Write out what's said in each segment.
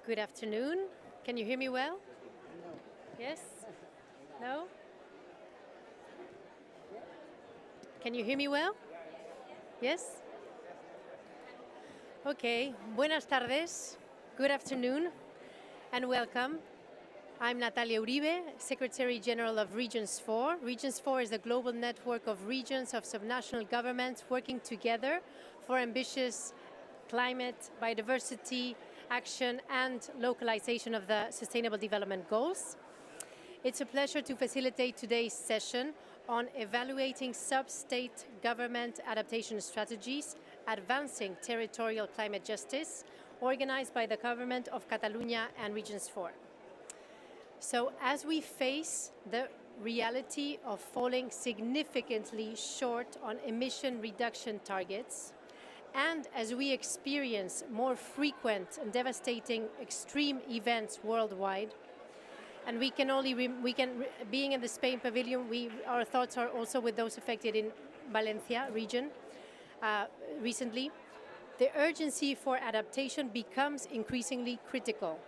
Good afternoon. Can you hear me well? Yes? No? Can you hear me well? Yes? Okay. Buenas tardes. Good afternoon and welcome. I'm Natalia Uribe, Secretary General of Regions 4. Regions 4 is a global network of regions of subnational governments working together for ambitious climate, biodiversity, action and localization of the Sustainable Development Goals. It's a pleasure to facilitate today's session on evaluating sub-state government adaptation strategies, advancing territorial climate justice, organized by the government of Catalonia and Regions 4. So as we face the reality of falling significantly short on emission reduction targets, and as we experience more frequent and devastating extreme events worldwide, and being in the Spain pavilion, our thoughts are also with those affected in Valencia region recently, the urgency for adaptation becomes increasingly critical.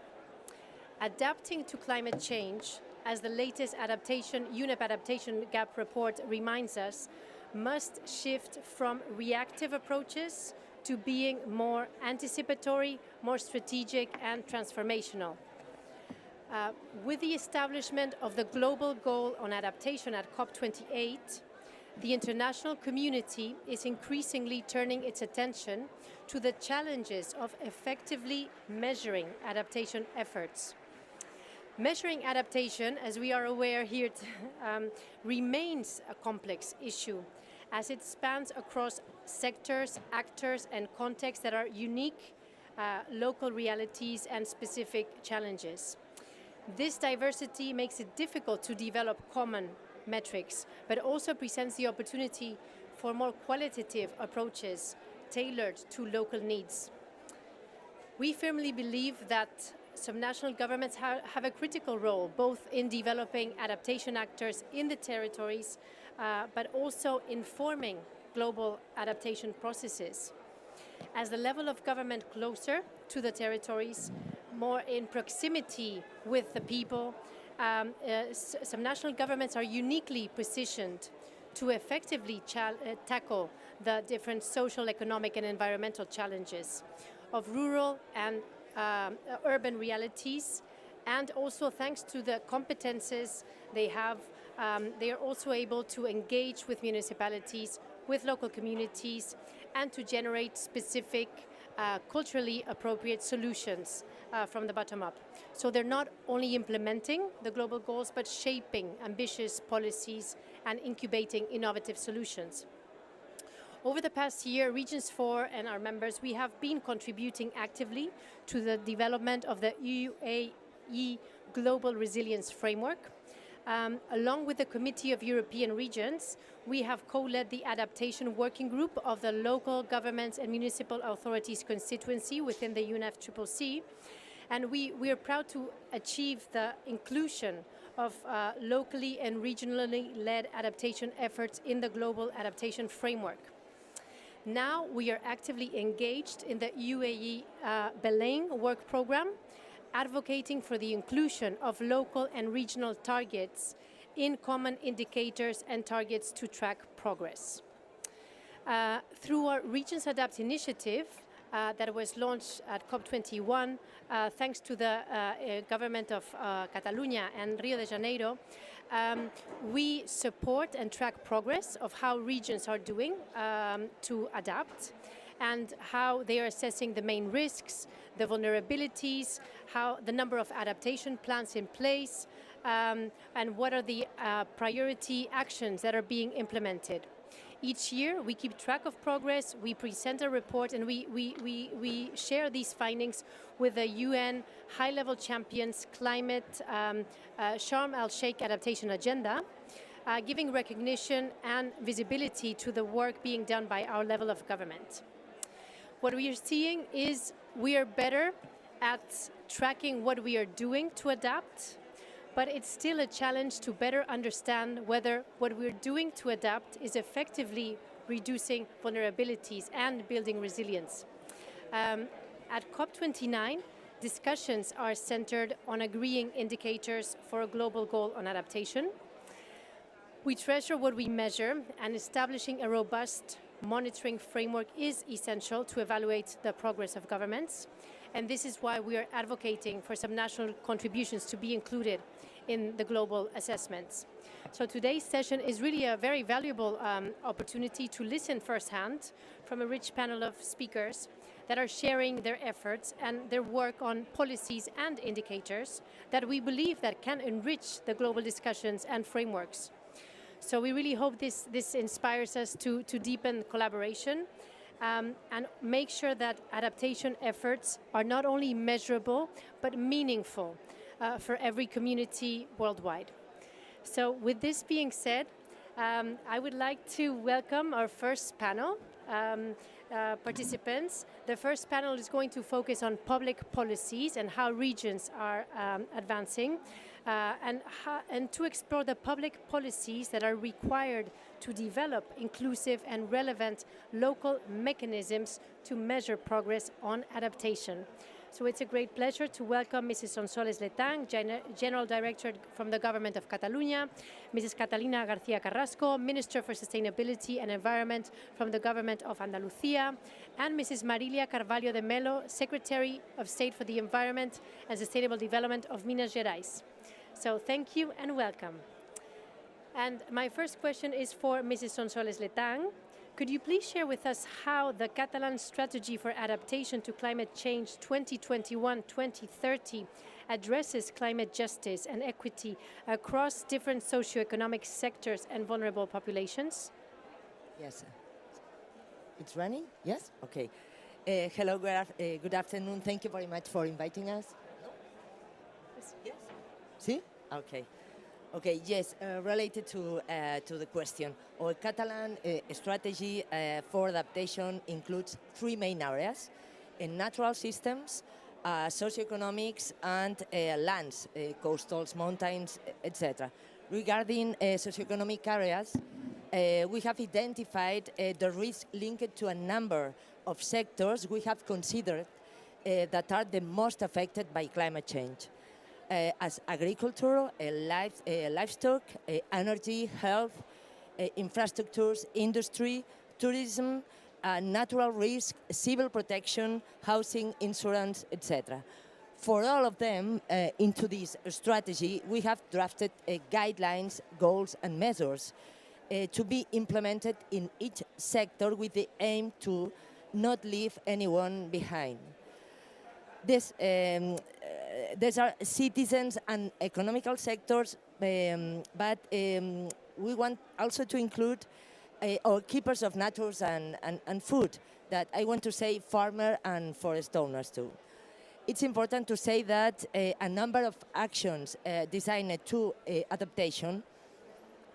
Adapting to climate change, as the latest UNEP Adaptation Gap report reminds us, must shift from reactive approaches to being more anticipatory, more strategic and transformational. With the establishment of the global goal on adaptation at COP28, the international community is increasingly turning its attention to the challenges of effectively measuring adaptation efforts. Measuring adaptation, as we are aware here, remains a complex issue, as it spans across sectors, actors, and contexts that are unique, local realities and specific challenges. This diversity makes it difficult to develop common metrics, but also presents the opportunity for more qualitative approaches tailored to local needs. We firmly believe that subnational governments have a critical role, both in developing adaptation actors in the territories, but also informing global adaptation processes. As the level of government closer to the territories, more in proximity with the people, subnational governments are uniquely positioned to effectively tackle the different social, economic and environmental challenges of rural and urban realities, and also thanks to the competences they have, they are also able to engage with municipalities, with local communities, and to generate specific culturally appropriate solutions from the bottom up. So they're not only implementing the global goals, but shaping ambitious policies and incubating innovative solutions. Over the past year, Regions 4 and our members, we have been contributing actively to the development of the UAE Global Resilience Framework. Along with the Committee of European Regions, we have co-led the Adaptation Working Group of the Local Governments and Municipal Authorities constituency within the UNFCCC. And we are proud to achieve the inclusion of locally and regionally led adaptation efforts in the Global Adaptation Framework. Now we are actively engaged in the UAE Belém work program, advocating for the inclusion of local and regional targets in common indicators and targets to track progress. Through our Regions Adapt initiative that was launched at COP21, thanks to the government of Catalonia and Rio de Janeiro, we support and track progress of how regions are doing to adapt, and how they are assessing the main risks, the vulnerabilities, how the number of adaptation plans in place, and what are the priority actions that are being implemented. Each year, we keep track of progress, we present a report, and we share these findings with the UN high-level champions climate Sharm el-Sheikh adaptation agenda, giving recognition and visibility to the work being done by our level of government. What we are seeing is we are better at tracking what we are doing to adapt, but it's still a challenge to better understand whether what we're doing to adapt is effectively reducing vulnerabilities and building resilience. At COP29, discussions are centered on agreeing indicators for a global goal on adaptation. We treasure what we measure, and establishing a robust monitoring framework is essential to evaluate the progress of governments. And this is why we are advocating for some national contributions to be included in the global assessments. So today's session is really a very valuable opportunity to listen firsthand from a rich panel of speakers that are sharing their efforts and their work on policies and indicators that we believe that can enrich the global discussions and frameworks. So we really hope this inspires us to deepen collaboration and make sure that adaptation efforts are not only measurable, but meaningful for every community worldwide. So with this being said, I would like to welcome our first panel participants. The first panel is going to focus on public policies and how regions are advancing. And to explore the public policies that are required to develop inclusive and relevant local mechanisms to measure progress on adaptation. So it's a great pleasure to welcome Mrs. Sonsoles Letang, General Director from the Government of Catalonia, Mrs. Catalina García Carrasco, Minister for Sustainability and Environment from the Government of Andalucía, and Mrs. Marilia Carvalho de Melo, Secretary of State for the Environment and Sustainable Development of Minas Gerais. So thank you and welcome. And my first question is for Mrs. Sonsoles Letang. Could you please share with us how the Catalan strategy for adaptation to climate change 2021-2030 addresses climate justice and equity across different socioeconomic sectors and vulnerable populations? Yes. It's running? Yes? Okay. Hello, good afternoon. Thank you very much for inviting us. Yes? See? Okay. Okay, yes, related to the question. Our Catalan strategy for adaptation includes three main areas: natural systems, socioeconomics, and lands, coastals, mountains, etc. Regarding socioeconomic areas, we have identified the risk linked to a number of sectors we have considered that are the most affected by climate change. As agriculture, livestock, energy, health, infrastructures, industry, tourism, natural risk, civil protection, housing, insurance, etc. For all of them, into this strategy, we have drafted guidelines, goals, and measures to be implemented in each sector with the aim to not leave anyone behind. These are citizens and economical sectors, but we want also to include our keepers of nature and food, that I want to say farmer and forest owners too. It's important to say that a number of actions designed to adaptation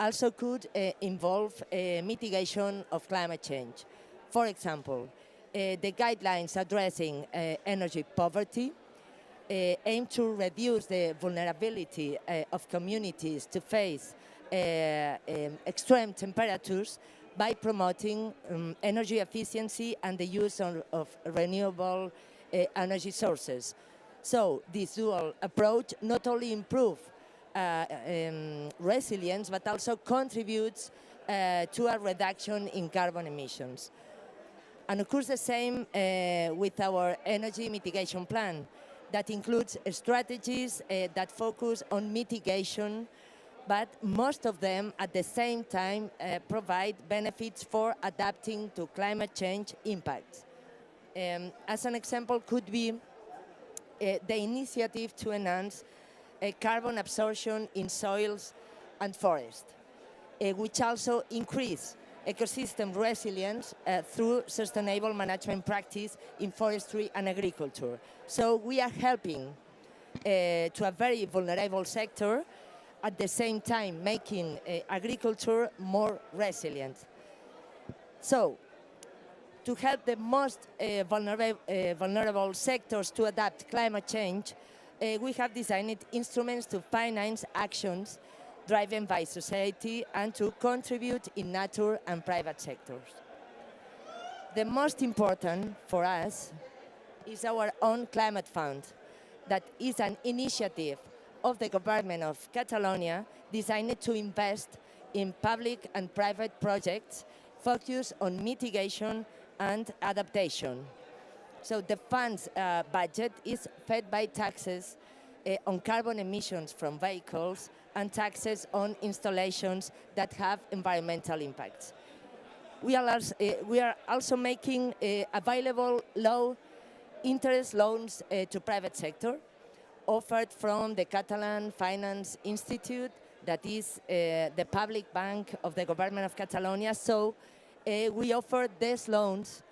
also could involve mitigation of climate change. For example, the guidelines addressing energy poverty aim to reduce the vulnerability of communities to face extreme temperatures by promoting energy efficiency and the use of renewable energy sources. So this dual approach not only improves resilience, but also contributes to a reduction in carbon emissions. And of course the same with our energy mitigation plan, that includes strategies that focus on mitigation, but most of them at the same time provide benefits for adapting to climate change impacts. As an example could be the initiative to enhance carbon absorption in soils and forests, which also increase ecosystem resilience through sustainable management practice in forestry and agriculture. So we are helping to a very vulnerable sector, at the same time making agriculture more resilient. So to help the most vulnerable sectors to adapt climate change, we have designed instruments to finance actions driven by society and to contribute in nature and private sectors. The most important for us is our own climate fund, that is an initiative of the government of Catalonia designed to invest in public and private projects focused on mitigation and adaptation. So the fund's budget is fed by taxes on carbon emissions from vehicles and taxes on installations that have environmental impacts. We are also making available low interest loans to private sector, offered from the Catalan Finance Institute, that is the public bank of the government of Catalonia. So we offer these loans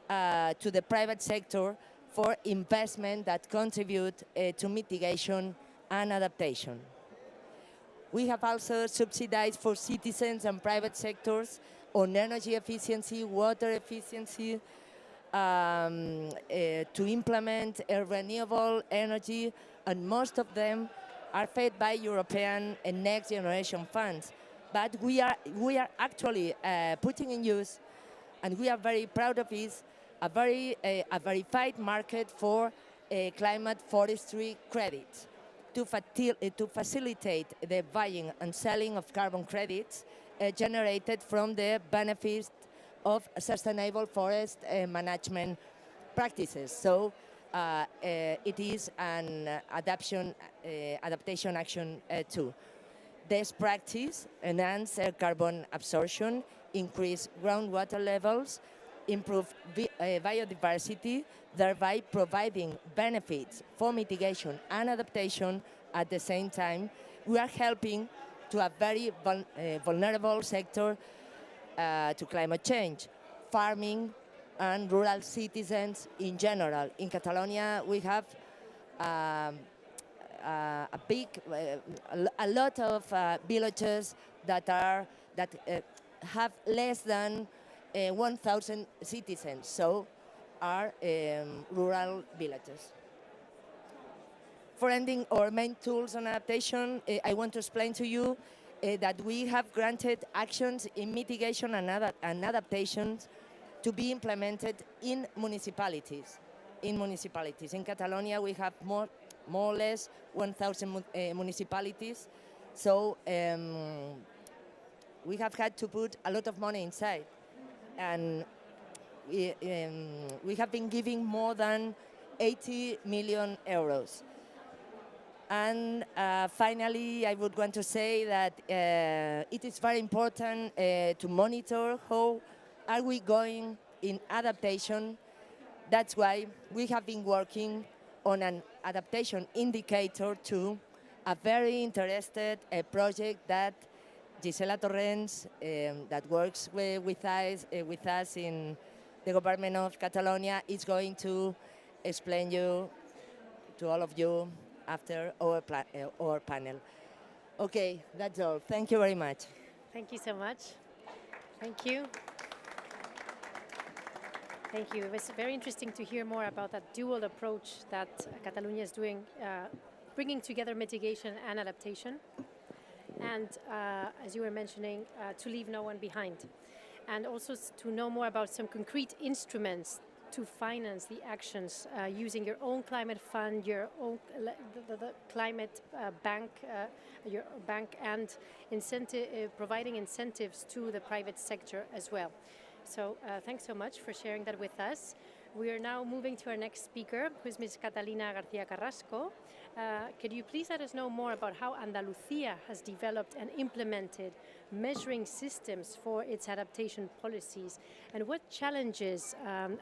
to the private sector for investment that contribute to mitigation and adaptation. We have also subsidized for citizens and private sectors on energy efficiency, water efficiency, to implement renewable energy, and most of them are fed by European and next generation funds. But we are actually putting in use, and we are very proud of this, a verified market for climate forestry credits to facilitate the buying and selling of carbon credits generated from the benefits of sustainable forest management practices. So it is an adaptation action too. This practice enhance carbon absorption, increase groundwater levels, improve biodiversity, thereby providing benefits for mitigation and adaptation. At the same time, we are helping to a very vulnerable sector to climate change, farming and rural citizens in general. In Catalonia, we have a lot of villages that have less than 1,000 citizens, so are rural villages. For ending our main tools on adaptation, I want to explain to you that we have granted actions in mitigation and adaptations to be implemented in municipalities. In Catalonia, we have more or less 1,000 municipalities, so we have had to put a lot of money inside. And we have been giving more than 80 million euros. And finally, I would want to say that it is very important to monitor how are we going in adaptation. That's why we have been working on an adaptation indicator to a very interested project that Gisela Torrents, that works with us in the government of Catalonia, is going to explain to all of you after our panel. Okay, that's all. Thank you very much. Thank you so much. Thank you. Thank you. It was very interesting to hear more about that dual approach that Catalonia is doing, bringing together mitigation and adaptation. And as you were mentioning, to leave no one behind. And also to know more about some concrete instruments to finance the actions using your own climate fund, your own the climate bank, your bank, and providing incentives to the private sector as well. So thanks so much for sharing that with us. We are now moving to our next speaker, who is Ms. Catalina García Carrasco. Could you please let us know more about how Andalucía has developed and implemented measuring systems for its adaptation policies, and what challenges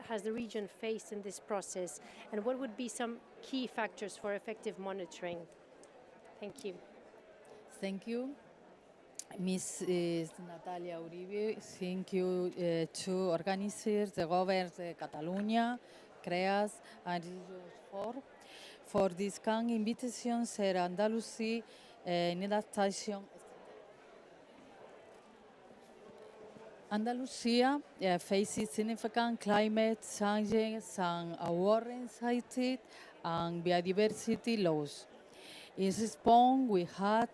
has the region faced in this process, and what would be some key factors for effective monitoring? Thank you. Thank you. Mrs. Natalia Uribe, thank you to organizers, the government of Catalonia, CREAS, and Regions for this kind invitation to Andalucía in adaptation. Andalucía faces significant climate changes and water-related and biodiversity loss. In response, we had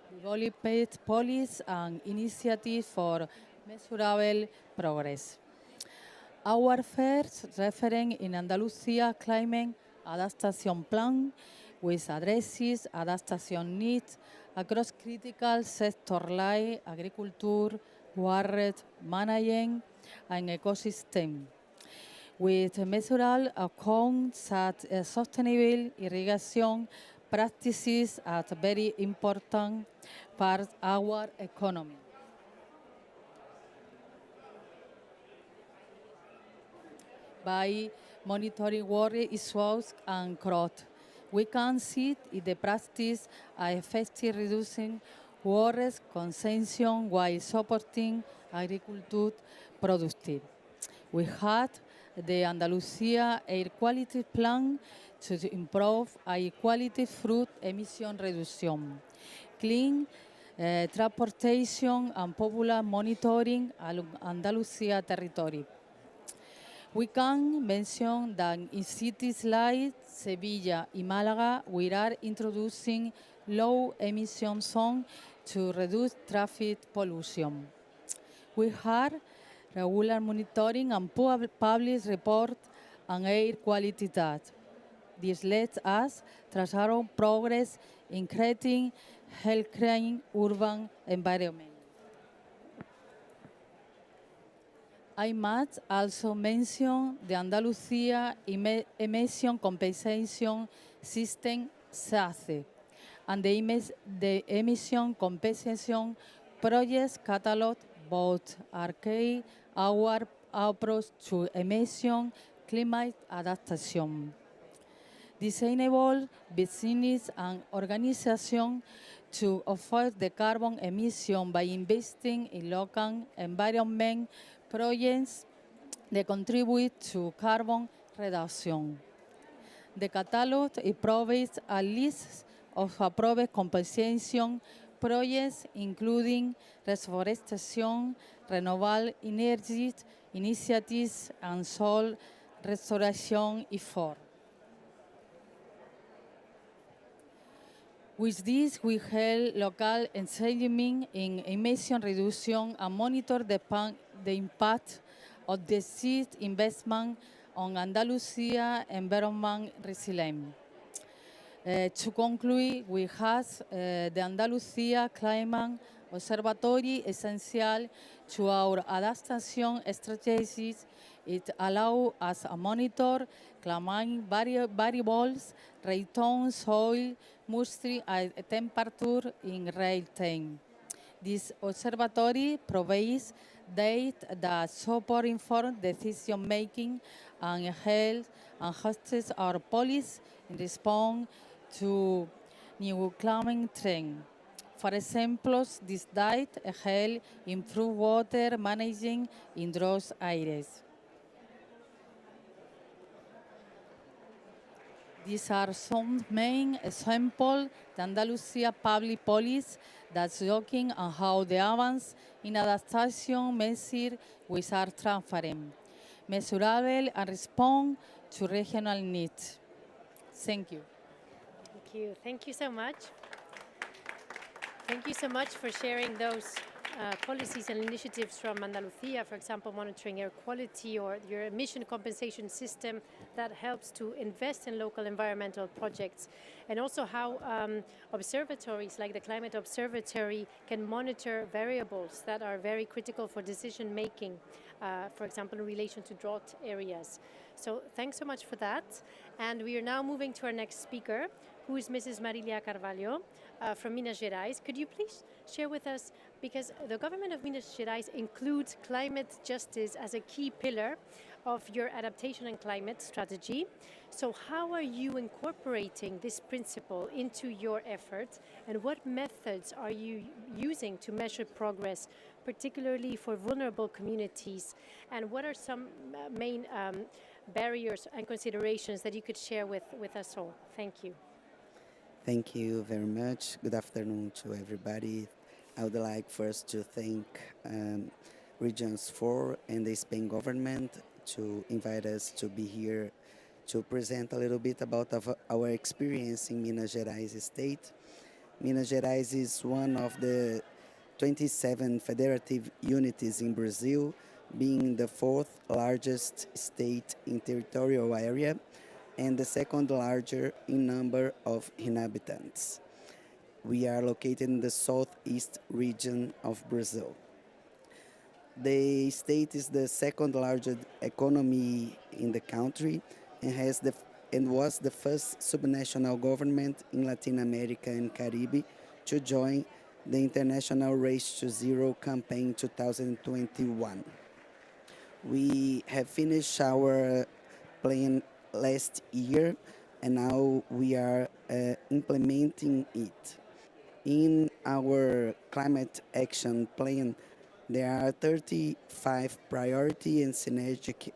developed policies and initiatives for measurable progress. Our first reference in Andalucía Climate Adaptation Plan which addresses adaptation needs across critical sectors like agriculture, water management, and ecosystem, with measurable outcomes such as sustainable irrigation practices are very important part of our economy. By monitoring water issues and growth, we can see in the practice are effective reducing water consumption while supporting agriculture productive. We had the Andalusia Air Quality Plan to improve air quality through emission reduction, clean transportation and popular monitoring along Andalusia territory. We can mention that in cities like Sevilla and Málaga, we are introducing low emission zones to reduce traffic pollution. We have regular monitoring and publish report on air quality data. This lets us trace our progress in creating healthy urban environment. I must also mention the Andalusia Emission Compensation System, SACE, and the Emission Compensation Projects catalog both arcade our approach to emission climate adaptation. This enables business and organizations to avoid the carbon emission by investing in local environment projects that contribute to carbon reduction. The catalog provides a list of approved compensation projects, including reforestation, renewable energy initiatives, and soil restoration efforts. With this, we help local engagement in emission reduction and monitor the impact of the seed investment on Andalusia environment resilience. To conclude, we have the Andalusia Climate Observatory essential to our adaptation strategies. It allows us to monitor climate variables, return soil, moisture, and temperature in real time. This observatory provides data that support informed decision-making and help and hosts our policies in response to new climate trends. For example, this data help improve water management in drought areas. These are some main examples of Andalusia public policy that's looking at how the advance in adaptation measures which are transparent, measurable, and respond to regional needs. Thank you. Thank you. Thank you so much. Thank you so much for sharing those policies and initiatives from Andalusia, for example, monitoring air quality or your emission compensation system that helps to invest in local environmental projects, and also how observatories like the Climate Observatory can monitor variables that are very critical for decision making, for example, in relation to drought areas. So thanks so much for that. And we are now moving to our next speaker, who is Mrs. Marilia Carvalho from Minas Gerais. Could you please share with us, because the government of Minas Gerais includes climate justice as a key pillar of your adaptation and climate strategy. So how are you incorporating this principle into your efforts, and what methods are you using to measure progress, particularly for vulnerable communities? And what are some main barriers and considerations that you could share with us all? Thank you. Thank you very much. Good afternoon to everybody. I would like first to thank Regions 4 and the Spain government to invite us to be here to present a little bit about our experience in Minas Gerais state. Minas Gerais is one of the 27 federative unities in Brazil, being the fourth largest state in territorial area and the second largest in number of inhabitants. We are located in the southeast region of Brazil. The state is the second largest economy in the country and was the first subnational government in Latin America and Caribbean to join the International Race to Zero campaign 2021. We have finished our plan last year and now we are implementing it. In our climate action plan, there are 35 priority and synergic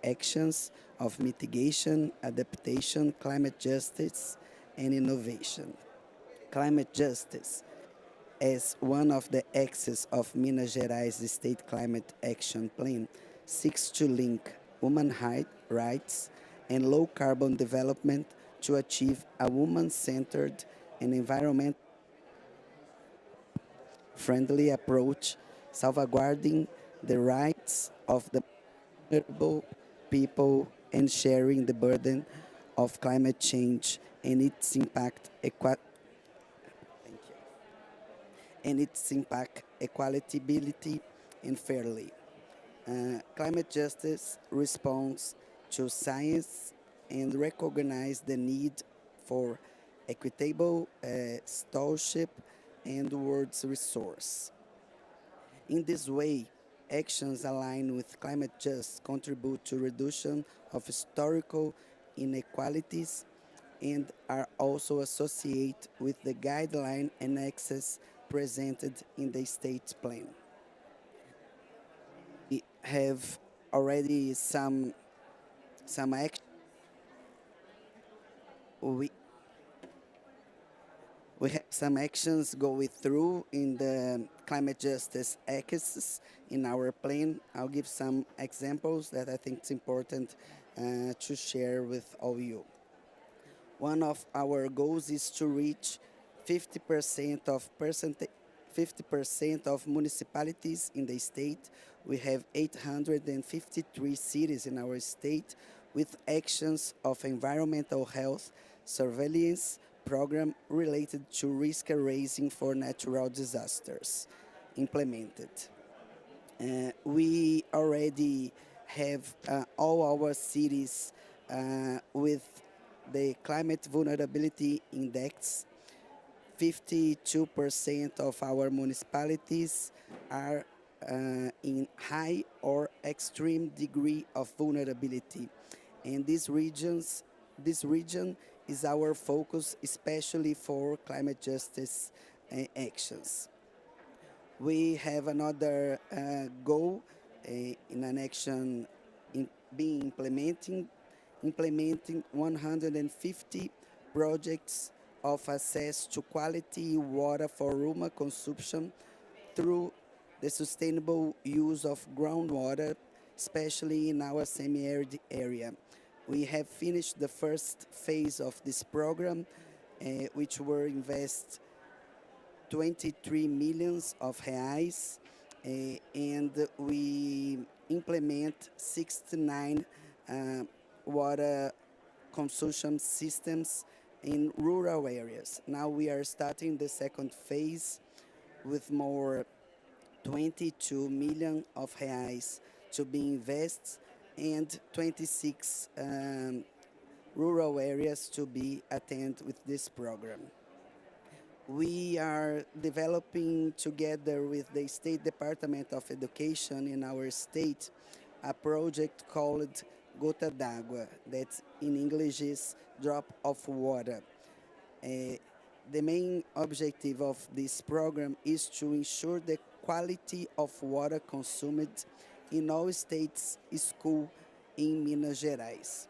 actions of mitigation, adaptation, climate justice, and innovation. Climate justice, as one of the axes of Minas Gerais State Climate Action Plan, seeks to link human rights and low-carbon development to achieve a woman-centered and environment-friendly approach, salvaguarding the rights of the vulnerable people and sharing the burden of climate change and its impact equitability and fairly. Climate justice responds to science and recognize the need for equitable stewardship and world's resource. In this way, actions aligned with climate justice contribute to reduction of historical inequalities and are also associated with the guideline and access presented in the state plan. We have already some action. We have some actions going through in the climate justice axis in our plan. I'll give some examples that I think it's important to share with all you. One of our goals is to reach 50% of municipalities in the state. We have 853 cities in our state with actions of environmental health surveillance program related to risk raising for natural disasters implemented. We already have all our cities with the climate vulnerability index. 52% of our municipalities are in high or extreme degree of vulnerability. And this region is our focus, especially for climate justice actions. We have another goal in an action being implementing 150 projects of access to quality water for human consumption through the sustainable use of groundwater, especially in our semi-arid area. We have finished the first phase of this program, which will invest 23 millions of reais, and we implement 69 water consumption systems in rural areas. Now we are starting the second phase with more 22 million of reais to be invested and 26 rural areas to be attended with this program. We are developing together with the State Department of Education in our state a project called Gota d'Água, that in English is drop of water. The main objective of this program is to ensure the quality of water consumed in all states schools in Minas Gerais.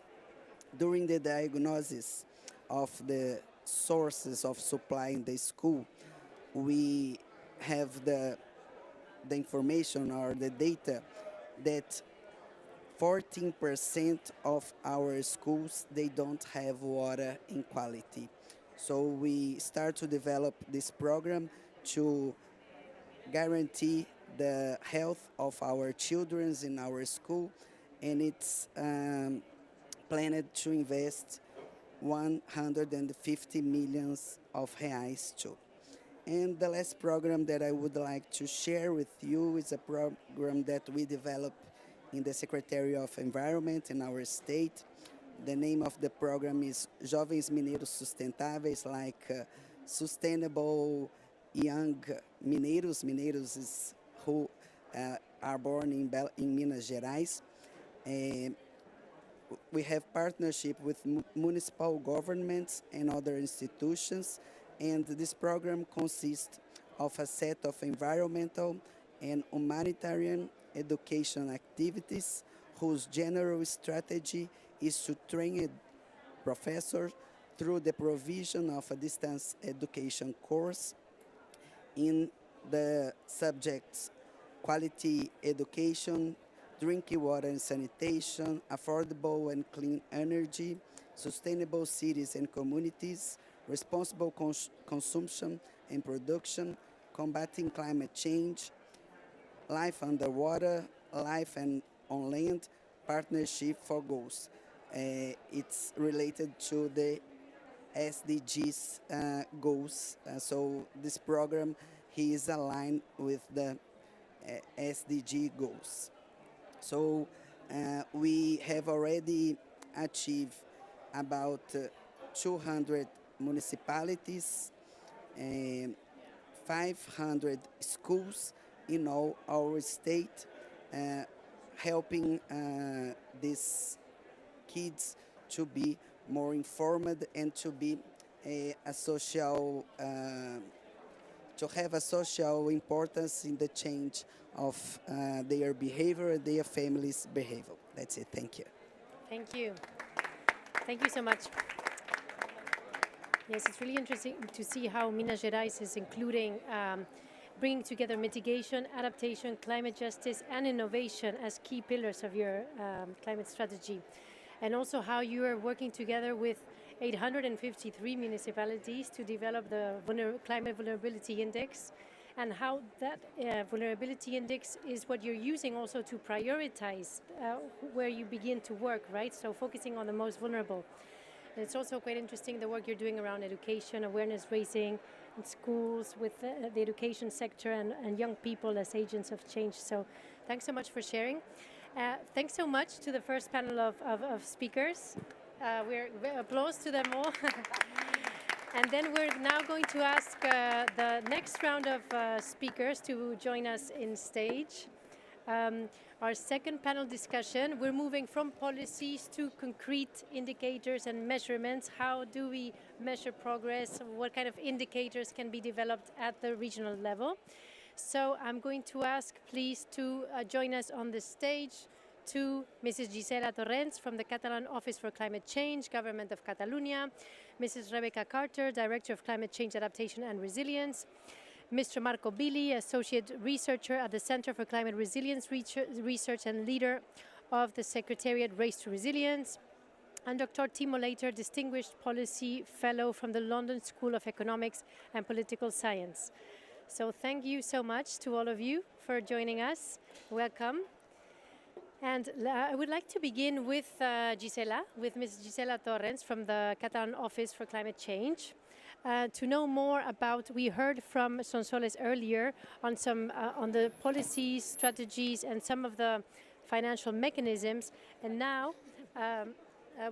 During the diagnosis of the sources of supply in the school, we have the information or the data that 14% of our schools, they don't have water in quality. So we start to develop this program to guarantee the health of our children in our school, and it's planned to invest 150 millions of reais too. And the last program that I would like to share with you is a program that we developed in the Secretary of Environment in our state. The name of the program is Jovens Mineiros Sustentáveis, like sustainable young mineiros. Mineiros is who are born in Minas Gerais. We have partnership with municipal governments and other institutions, and this program consists of a set of environmental and humanitarian education activities whose general strategy is to train professors through the provision of a distance education course in the subjects quality education, drinking water and sanitation, affordable and clean energy, sustainable cities and communities, responsible consumption and production, combating climate change, life underwater, life and on land, partnership for goals. It's related to the SDGs goals. So this program is aligned with the SDG goals. So we have already achieved about 200 municipalities and 500 schools in all our state, helping these kids to be more informed and to be a social, to have a social importance in the change of their behavior, their families' behavior. That's it. Thank you. Thank you. Thank you so much. Yes, it's really interesting to see how Minas Gerais is including bringing together mitigation, adaptation, climate justice, and innovation as key pillars of your climate strategy. And also how you are working together with 853 municipalities to develop the Climate Vulnerability Index, and how that vulnerability index is what you're using also to prioritize where you begin to work, right? So focusing on the most vulnerable. And it's also quite interesting the work you're doing around education, awareness raising in schools with the education sector and young people as agents of change. So thanks so much for sharing. Thanks so much to the first panel of speakers. We're applause to them all. And then we're now going to ask the next round of speakers to join us in stage. Our second panel discussion, we're moving from policies to concrete indicators and measurements. How do we measure progress? What kind of indicators can be developed at the regional level? So I'm going to ask, please, to join us on the stage to Mrs. Gisela Torrents from the Catalan Office for Climate Change, Government of Catalonia, Mrs. Rebecca Carter, Director of Climate Change Adaptation and Resilience, Mr. Marco Billi, Associate Researcher at the Center for Climate Resilience Research and leader of the Secretariat Race to Resilience, and Dr. Timo Leiter, Distinguished Policy Fellow from the London School of Economics and Political Science. So thank you so much to all of you for joining us. Welcome. And I would like to begin with Gisela, with Ms. Gisela Torrents from the Catalan Office for Climate Change. To know more about, we heard from Sonsoles earlier on some on the policies, strategies, and some of the financial mechanisms. And now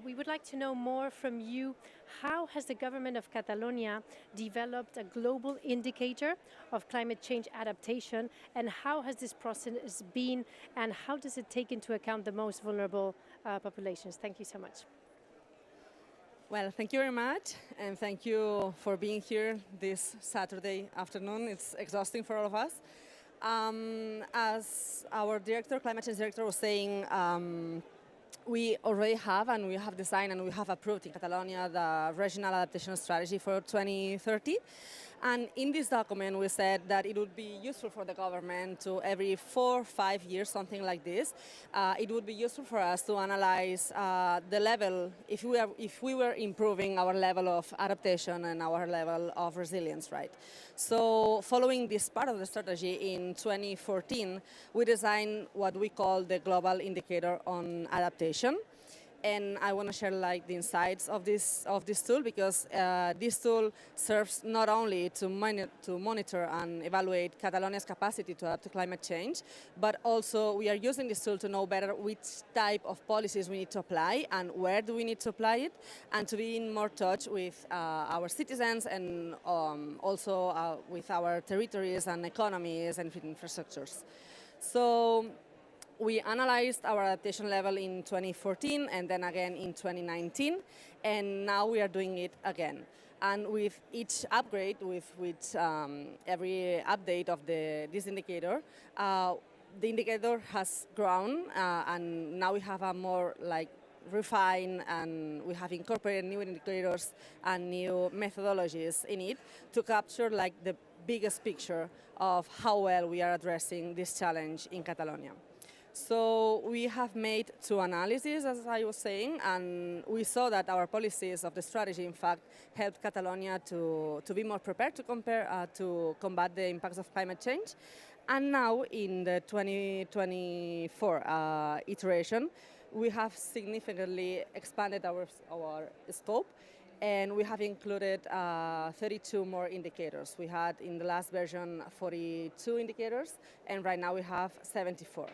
we would like to know more from you. How has the government of Catalonia developed a global indicator of climate change adaptation, and how has this process been, and how does it take into account the most vulnerable populations? Thank you so much. Well, thank you very much, and thank you for being here this Saturday afternoon. It's exhausting for all of us. As our climate change director was saying, we already have, and we have designed, and we have approved in Catalonia the regional adaptation strategy for 2030. And in this document, we said that it would be useful for the government to every 4 or 5 years, something like this, it would be useful for us to analyze the level, if we were improving our level of adaptation and our level of resilience, right? So following this part of the strategy in 2014, we designed what we call the Global Indicator on Adaptation. And I want to share like the insights of this tool, because this tool serves not only to monitor and evaluate Catalonia's capacity to adapt to climate change, but also we are using this tool to know better which type of policies we need to apply and where do we need to apply it, and to be in more touch with our citizens and also with our territories and economies and infrastructures. So we analyzed our adaptation level in 2014 and then again in 2019, and now we are doing it again. And with each upgrade, with every update of this indicator, the indicator has grown, and now we have a more like refined, and we have incorporated new indicators and new methodologies in it to capture like the biggest picture of how well we are addressing this challenge in Catalonia. So we have made 2 analyses, as I was saying, and we saw that our policies of the strategy, in fact, helped Catalonia to be more prepared to combat the impacts of climate change. And now, in the 2024 iteration, we have significantly expanded our scope, and we have included 32 more indicators. We had, in the last version, 42 indicators, and right now we have 74.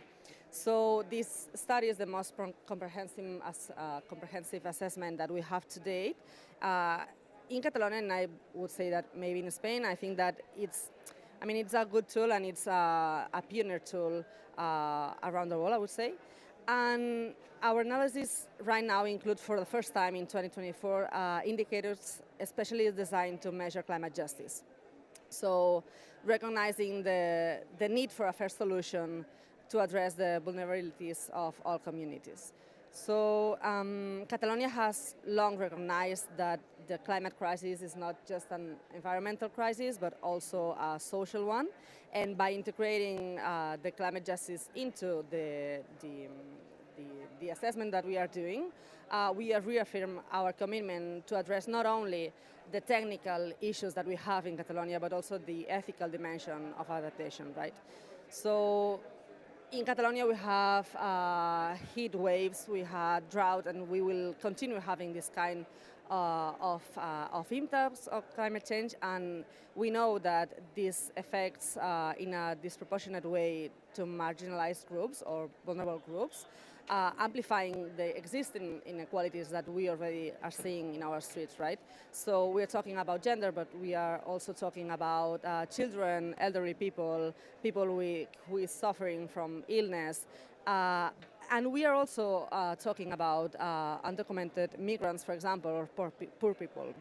So this study is the most comprehensive assessment that we have to date. In Catalonia, and I would say that maybe in Spain, I think that it's a good tool, and it's a pioneer tool around the world, I would say. And our analysis right now include, for the first time in 2024, indicators especially designed to measure climate justice. So recognizing the need for a fair solution to address the vulnerabilities of all communities. So Catalonia has long recognized that the climate crisis is not just an environmental crisis, but also a social one. And by integrating the climate justice into the assessment that we are doing, we have reaffirmed our commitment to address not only the technical issues that we have in Catalonia, but also the ethical dimension of adaptation, right? So in Catalonia, we have heat waves, we had drought, and we will continue having this kind of impacts of climate change. And we know that this affects in a disproportionate way to marginalized groups or vulnerable groups, amplifying the existing inequalities that we already are seeing in our streets, right? So we're talking about gender, but we are also talking about children, elderly people, people who is suffering from illness. And we are also talking about undocumented migrants, for example, or poor people.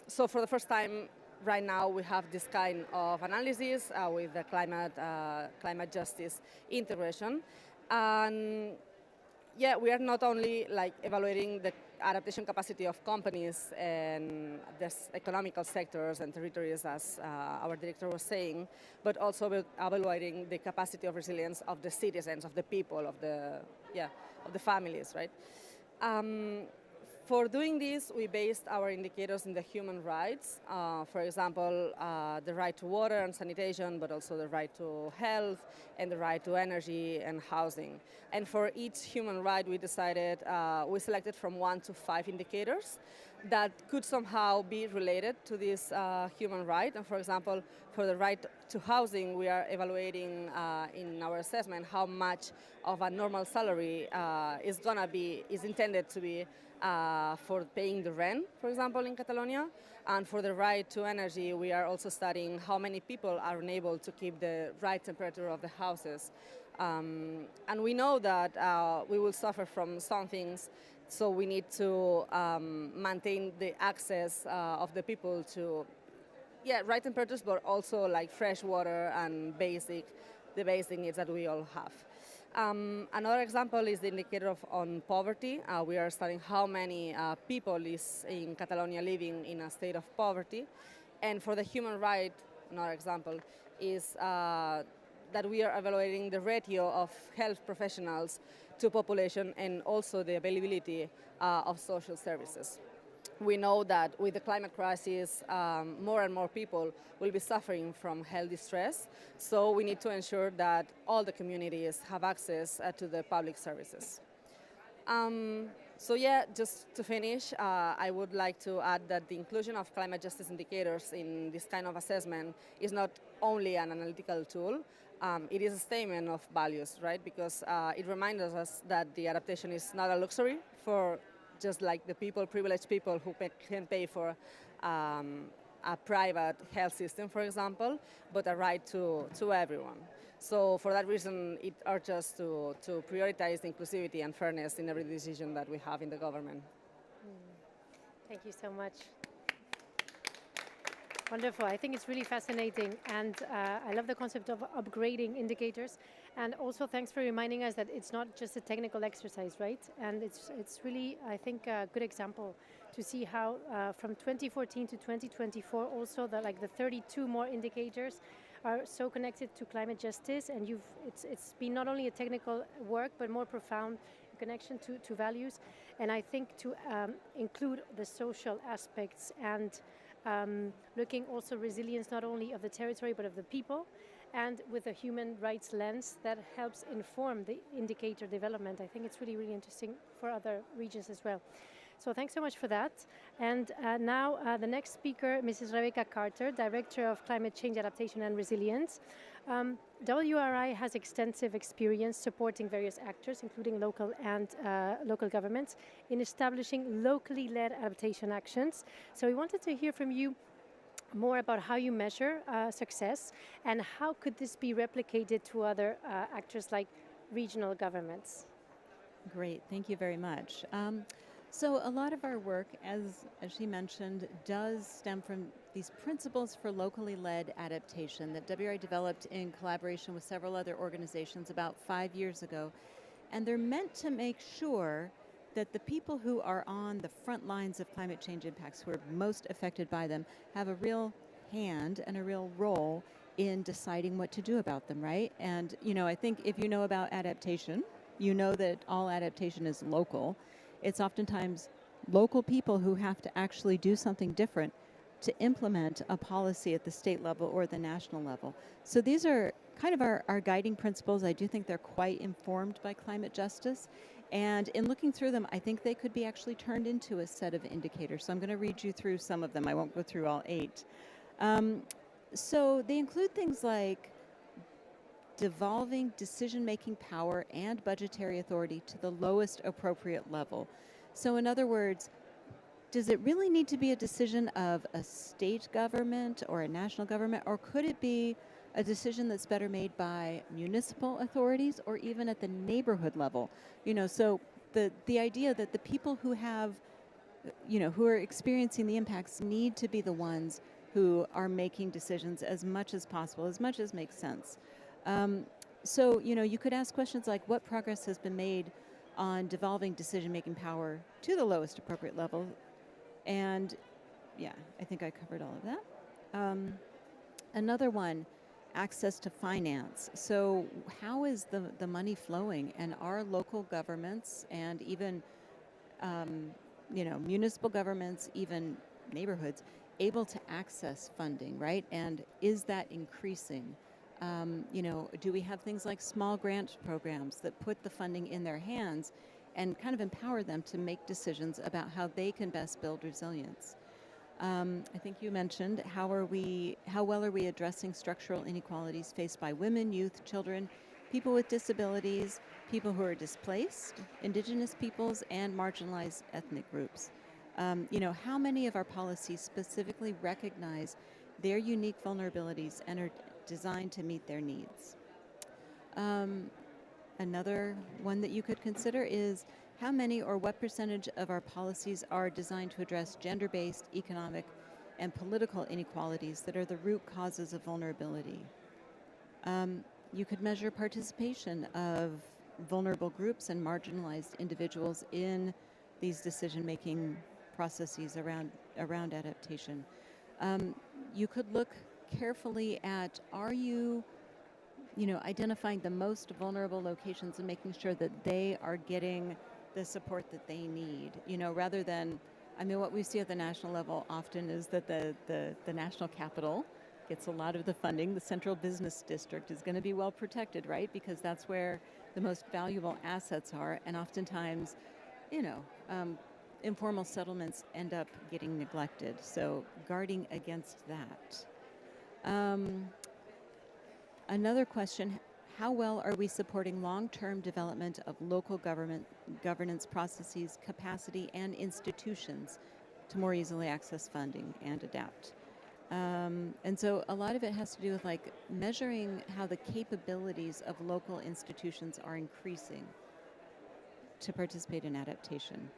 So for the first time, right now, we have this kind of analysis with the climate justice integration. And yeah, we are not only like evaluating the adaptation capacity of companies and the economical sectors and territories, as our director was saying, but also evaluating the capacity of resilience of the citizens, of the people, of the families, right? For doing this, we based our indicators in the human rights. For example, the right to water and sanitation, but also the right to health and the right to energy and housing. And for each human right, we selected from 1 to 5 indicators that could somehow be related to this human right. And for example, for the right to housing, we are evaluating in our assessment how much of a normal salary is intended to be for paying the rent, for example, in Catalonia. And for the right to energy, we are also studying how many people are unable to keep the right temperature of the houses. And we know that we will suffer from some things, so we need to maintain the access of the people to right temperatures, but also like fresh water and the basic needs that we all have. Another example is the indicator on poverty. We are studying how many people is in Catalonia living in a state of poverty. And for the human right, another example is that we are evaluating the ratio of health professionals to population and also the availability of social services. We know that with the climate crisis, more and more people will be suffering from health distress, so we need to ensure that all the communities have access to the public services. So yeah, just to finish, I would like to add that the inclusion of climate justice indicators in this kind of assessment is not only an analytical tool, it is a statement of values, right? Because it reminds us that the adaptation is not a luxury for just like the people, privileged people who can pay for a private health system, for example, but a right to everyone. So for that reason, it urges us to prioritize inclusivity and fairness in every decision that we have in the government. Thank you so much. Wonderful. I think it's really fascinating, and I love the concept of upgrading indicators. And also, thanks for reminding us that it's not just a technical exercise, right? And it's really, I think, a good example to see how from 2014 to 2024, also the 32 more indicators are so connected to climate justice, and it's been not only a technical work but more profound connection to values, and I think to include the social aspects and looking also resilience not only of the territory but of the people, and with a human rights lens that helps inform the indicator development. I think it's really, really interesting for other regions as well. So thanks so much for that. And now the next speaker, Mrs. Rebecca Carter, Director of Climate Change Adaptation and Resilience. WRI has extensive experience supporting various actors, including local and local governments, in establishing locally led adaptation actions. So we wanted to hear from you more about how you measure success and how could this be replicated to other actors like regional governments. Great, thank you very much. So a lot of our work, as she mentioned, does stem from these principles for locally led adaptation that WRI developed in collaboration with several other organizations about 5 years ago. And they're meant to make sure that the people who are on the front lines of climate change impacts, who are most affected by them, have a real hand and a real role in deciding what to do about them, right? And, I think if you know about adaptation, you know that all adaptation is local. It's oftentimes local people who have to actually do something different to implement a policy at the state level or the national level. So these are kind of our guiding principles. I do think they're quite informed by climate justice. And in looking through them, I think they could be actually turned into a set of indicators. So I'm going to read you through some of them. I won't go through all 8. So they include things like devolving decision-making power and budgetary authority to the lowest appropriate level. So in other words, does it really need to be a decision of a state government or a national government, or could it be a decision that's better made by municipal authorities or even at the neighborhood level? So the idea that the people who have, who are experiencing the impacts need to be the ones who are making decisions as much as possible, as much as makes sense. So, you could ask questions like what progress has been made on devolving decision-making power to the lowest appropriate level. And yeah, I think I covered all of that. Another one, access to finance. So how is the money flowing? And are local governments and even, municipal governments, even neighborhoods, able to access funding, right? And is that increasing? Do we have things like small grant programs that put the funding in their hands and kind of empower them to make decisions about how they can best build resilience? I think you mentioned how well are we addressing structural inequalities faced by women, youth, children, people with disabilities, people who are displaced, indigenous peoples, and marginalized ethnic groups? How many of our policies specifically recognize their unique vulnerabilities and are designed to meet their needs? Another one that you could consider is how many or what percentage of our policies are designed to address gender-based economic and political inequalities that are the root causes of vulnerability? You could measure participation of vulnerable groups and marginalized individuals in these decision-making processes around adaptation. You could look carefully at, are you identifying the most vulnerable locations and making sure that they are getting the support that they need, rather than, what we see at the national level often is that the national capital gets a lot of the funding. The central business district is going to be well protected, right? Because that's where the most valuable assets are, and oftentimes informal settlements end up getting neglected. So guarding against that. Another question, how well are we supporting long-term development of local governance processes, capacity, and institutions to more easily access funding and adapt? And so a lot of it has to do with like measuring how the capabilities of local institutions are increasing to participate in adaptation.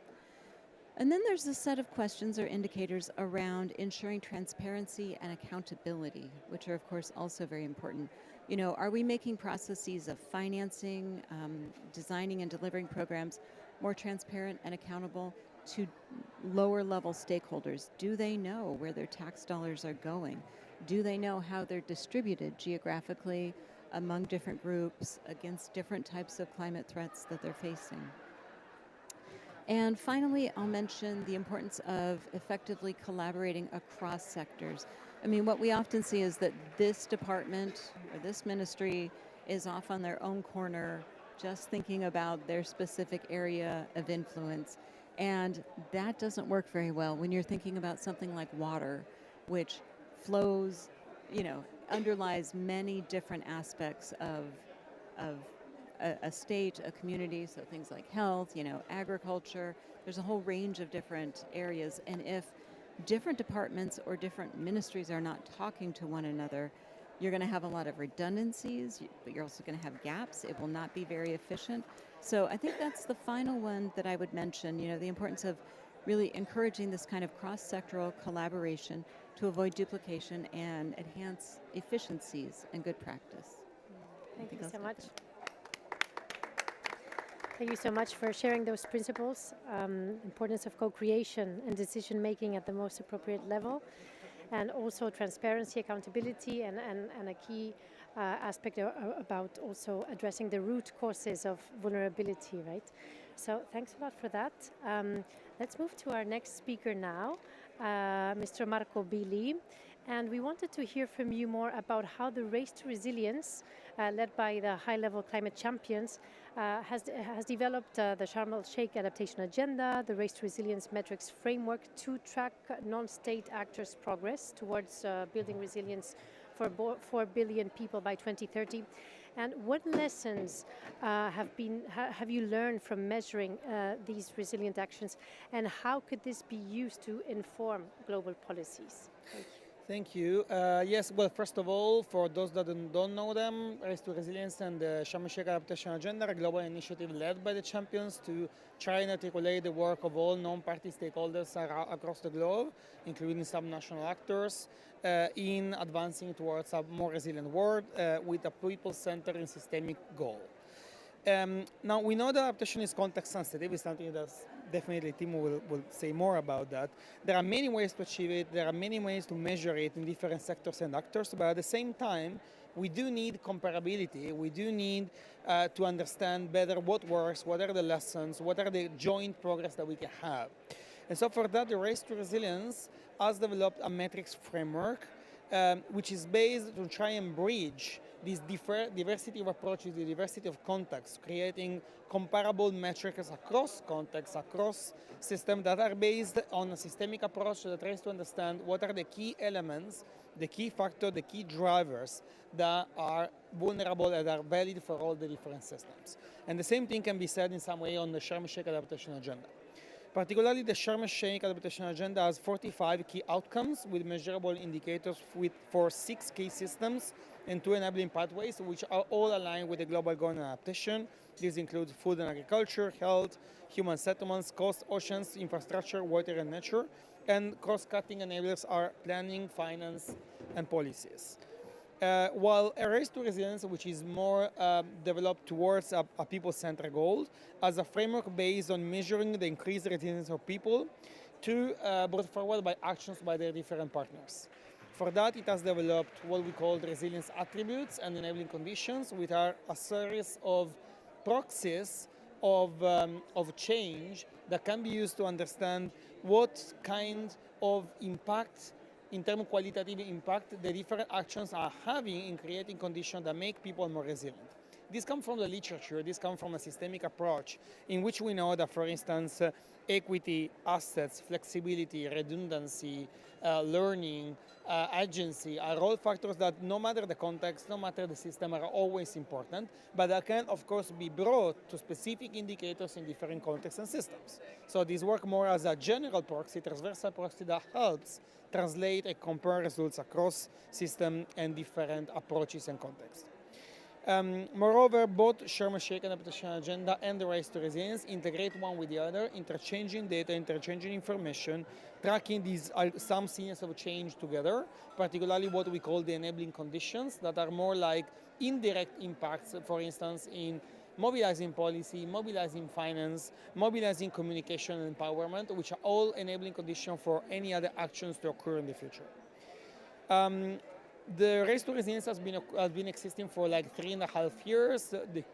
And then there's a set of questions or indicators around ensuring transparency and accountability, which are of course also very important. Are we making processes of financing, designing and delivering programs more transparent and accountable to lower level stakeholders? Do they know where their tax dollars are going? Do they know how they're distributed geographically among different groups against different types of climate threats that they're facing? And finally, I'll mention the importance of effectively collaborating across sectors. I mean, what we often see is that this department or this ministry is off on their own corner, just thinking about their specific area of influence. And that doesn't work very well when you're thinking about something like water, which flows, underlies many different aspects of a state, a community, so things like health, agriculture. There's a whole range of different areas. And if different departments or different ministries are not talking to one another, you're going to have a lot of redundancies, but you're also going to have gaps. It will not be very efficient. So I think that's the final one that I would mention, the importance of really encouraging this kind of cross-sectoral collaboration to avoid duplication and enhance efficiencies and good practice. Thank you so much. Thank you so much for sharing those principles, importance of co-creation and decision-making at the most appropriate level, and also transparency, accountability, and a key aspect about also addressing the root causes of vulnerability, right? So thanks a lot for that. Let's move to our next speaker now, Mr. Marco Billy. And we wanted to hear from you more about how the Race to Resilience, led by the high-level climate champions, has developed the Sharm el-Sheikh Adaptation Agenda, the Race to Resilience Metrics Framework to track non-state actors' progress towards building resilience for 4 billion people by 2030. And what lessons have you learned from measuring these resilient actions, and how could this be used to inform global policies? Thank you. Thank you. Yes, well, first of all, for those that don't know them, Race to Resilience and the Sharm el-Sheikh Adaptation Agenda are a global initiative led by the champions to try and articulate the work of all non-party stakeholders across the globe, including subnational actors, in advancing towards a more resilient world with a people-centered and systemic goal. Now, we know that adaptation is context sensitive. It's something that's definitely Timo will say more about that. There are many ways to achieve it. There are many ways to measure it in different sectors and actors. But at the same time, we do need comparability. We do need to understand better what works, what are the lessons, what are the joint progress that we can have. And so for that, the Race to Resilience has developed a metrics framework, which is based to try and bridge this diversity of approaches, the diversity of contexts, creating comparable metrics across contexts, across systems that are based on a systemic approach that tries to understand what are the key elements, the key factors, the key drivers that are vulnerable and are valid for all the different systems. And the same thing can be said in some way on the Sharm el-Sheikh Adaptation Agenda. Particularly, the Sharm el-Sheikh Adaptation Agenda has 45 key outcomes with measurable indicators for 6 key systems and 2 enabling pathways, which are all aligned with the global goal and adaptation. These include food and agriculture, health, human settlements, coast, oceans, infrastructure, water and nature, and cross-cutting enablers are planning, finance, and policies. While a Race to Resilience, which is more developed towards a people-centered goal, as a framework based on measuring the increased resilience of people to brought forward by actions by their different partners. For that, it has developed what we call resilience attributes and enabling conditions, which are a series of proxies of change that can be used to understand what kind of impact, in terms of qualitative impact, the different actions are having in creating conditions that make people more resilient. This comes from the literature, this comes from a systemic approach in which we know that, for instance, equity, assets, flexibility, redundancy, learning, agency are all factors that no matter the context, no matter the system, are always important, but that can of course be brought to specific indicators in different contexts and systems. So these work more as a general proxy, transversal proxy that helps translate and compare results across systems and different approaches and contexts. Moreover, both Sharm el-Sheikh Adaptation Agenda and the Race to Resilience integrate one with the other, interchanging data, interchanging information, tracking these some scenes of change together, particularly what we call the enabling conditions that are more like indirect impacts, for instance, in mobilizing policy, mobilizing finance, mobilizing communication and empowerment, which are all enabling conditions for any other actions to occur in the future. The Race to Resilience has been existing for like 3.5 years. The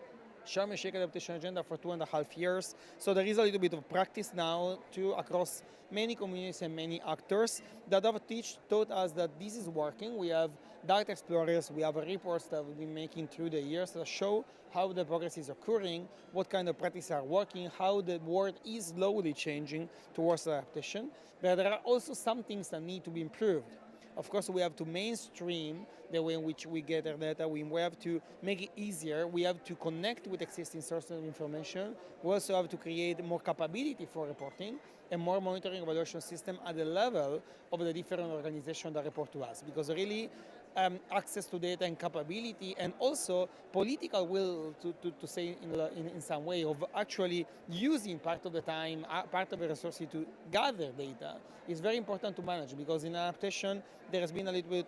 Sharm el-Sheikh Adaptation Agenda for 2.5 years. So there is a little bit of practice now across many communities and many actors that have taught us that this is working. We have data explorers, we have reports that we've been making through the years that show how the progress is occurring, what kind of practices are working, how the world is slowly changing towards adaptation. But there are also some things that need to be improved. Of course, we have to mainstream the way in which we get our data. We have to make it easier. We have to connect with existing sources of information. We also have to create more capability for reporting and more monitoring evaluation system at the level of the different organizations that report to us. Because really, access to data and capability, and also political will to say in some way of actually using part of the time, part of the resources to gather data is very important to manage, because in adaptation there has been a little bit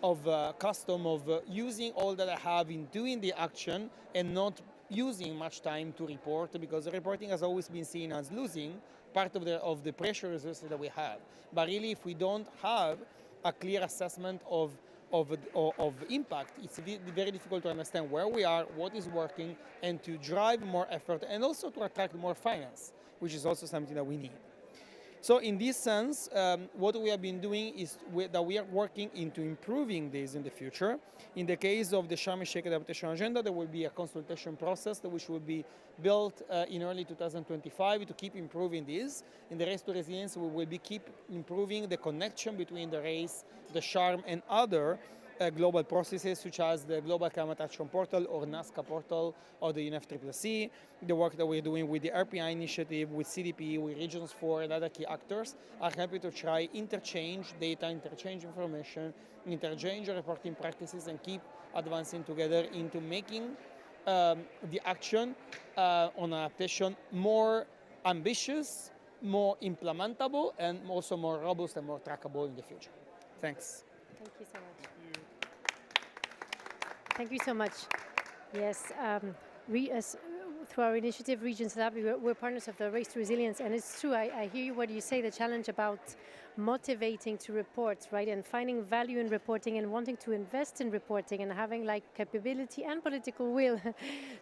of custom of using all that I have in doing the action and not using much time to report, because the reporting has always been seen as losing part of the pressure resources that we have. But really, if we don't have a clear assessment of impact, it's very difficult to understand where we are, what is working, and to drive more effort, and also to attract more finance, which is also something that we need. So in this sense, what we have been doing is that we are working into improving this in the future. In the case of the Sharm el-Sheikh Adaptation Agenda, there will be a consultation process which will be built in early 2025 to keep improving this. In the Race to Resilience, we will keep improving the connection between the race, the Sharm, and other global processes, such as the Global Climate Action Portal or NASCA portal or the UNFCCC, the work that we're doing with the RPI initiative, with CDP, with Regions 4 and other key actors are happy to try interchange data, interchange information, interchange reporting practices, and keep advancing together into making the action on adaptation more ambitious, more implementable, and also more robust and more trackable in the future. Thanks. Thank you so much. Thank you so much. Yes, through our initiative, Regions Lab, we're partners of the Race to Resilience, and it's true, I hear you what you say, the challenge about motivating to report, right, and finding value in reporting and wanting to invest in reporting and having like capability and political will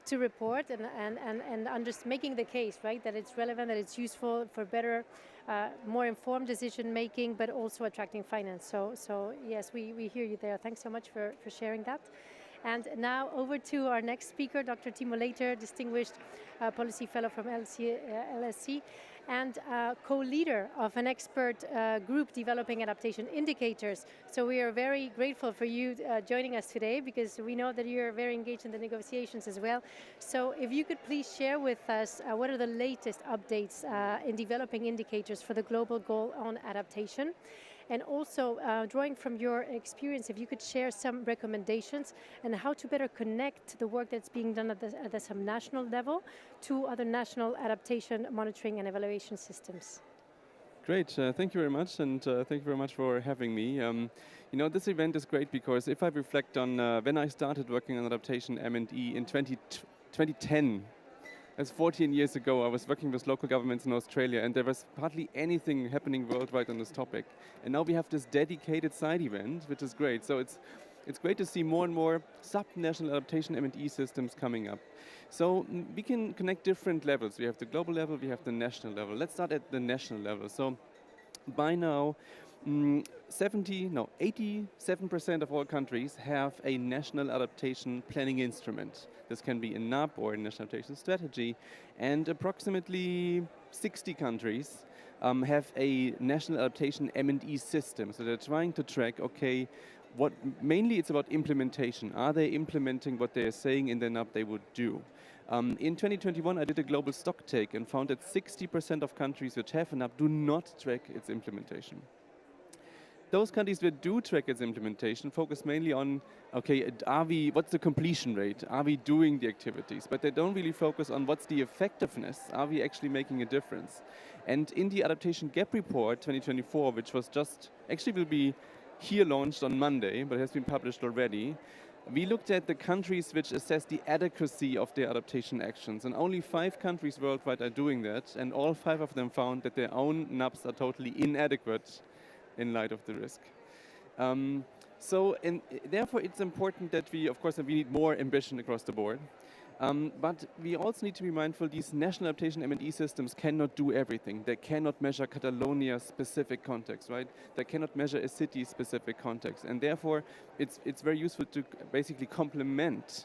to report and just making the case, right, that it's relevant, that it's useful for better, more informed decision making, but also attracting finance. So yes, we hear you there. Thanks so much for sharing that. And now over to our next speaker, Dr. Timo Later, distinguished policy fellow from LSE and co-leader of an expert group developing adaptation indicators. So we are very grateful for you joining us today, because we know that you're very engaged in the negotiations as well. So if you could please share with us what are the latest updates in developing indicators for the global goal on adaptation. And also, drawing from your experience, if you could share some recommendations on how to better connect the work that's being done at the subnational level to other national adaptation monitoring and evaluation systems. Great, thank you very much, and thank you very much for having me. You know, this event is great because if I reflect on when I started working on adaptation M&E in 2010, that's 14 years ago, I was working with local governments in Australia, and there was hardly anything happening worldwide on this topic. And now we have this dedicated side event, which is great. So it's great to see more and more sub-national adaptation M&E systems coming up. So we can connect different levels. We have the global level, we have the national level. Let's start at the national level. So by now, 87% of all countries have a national adaptation planning instrument. This can be a NAP or a national adaptation strategy, and approximately 60 countries have a national adaptation M&E system. So they're trying to track, okay, what mainly it's about implementation. Are they implementing what they're saying in the NAP they would do? In 2021, I did a global stock take and found that 60% of countries which have a NAP do not track its implementation. Those countries that do track its implementation focus mainly on, okay, what's the completion rate? Are we doing the activities? But they don't really focus on what's the effectiveness. Are we actually making a difference? And in the Adaptation Gap Report 2024, which was actually will be here launched on Monday, but has been published already, we looked at the countries which assess the adequacy of their adaptation actions, and only 5 countries worldwide are doing that, and all 5 of them found that their own NAPs are totally inadequate in light of the risk. Therefore it's important that we need more ambition across the board. But we also need to be mindful these national adaptation M&E systems cannot do everything. They cannot measure Catalonia's specific context, right? They cannot measure a city's specific context. And therefore, it's very useful to basically complement